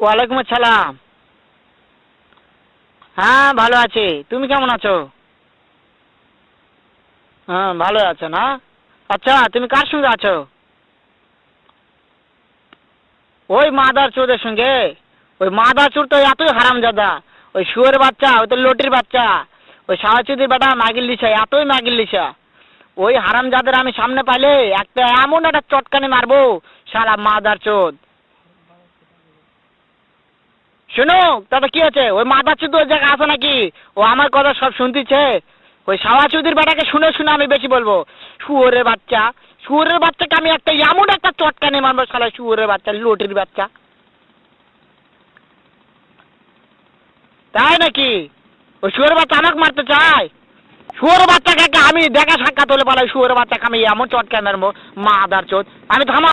ওয়ালাইকুম আসসালাম। হ্যাঁ ভালো আছি, তুমি কেমন আছো? হ্যাঁ ভালো আছো না? আচ্ছা তুমি কার সঙ্গে আছো? ওই মাদার চোদের সঙ্গে। ওই মাদার চোর তো এতই হারামজাদা। ওই শুয়োর বাচ্চা, ওই তো লটির বাচ্চা। ওই সাওয়াচুদির বেটা মাগির লিসা, এতই মাগির লিসা। ওই হারামজাদের আমি সামনে পাইলে একটা এমন একটা চটকানি মারবো, শালা মাদার চোদ। শুনো, তাতে কি আছে? ওই মাদার চোদ ওই জায়গায় আছে নাকি? ও আমার কথা সব শুনতিছে। ওই সাওয়াচুদির বেটাকে শুনে শুনে আমি বেশি বলবো। শুয়োরের বাচ্চা, শুয়োরের বাচ্চাকে আমি একটা এমন একটা চটকানি মারবো, শালা শুয়োরের বাচ্চা, লটির বাচ্চা। তাই নাকি? ওই শুয়োরের বাচ্চা আমাকে মারতে চায়? শুয়োরের বাচ্চাকে আমি দেখা সাক্ষাৎ হলে পালাই, শুয়োরের বাচ্চাকে আমি এমন চটকানি মারবো, মাদার চোদ। আমি থামা।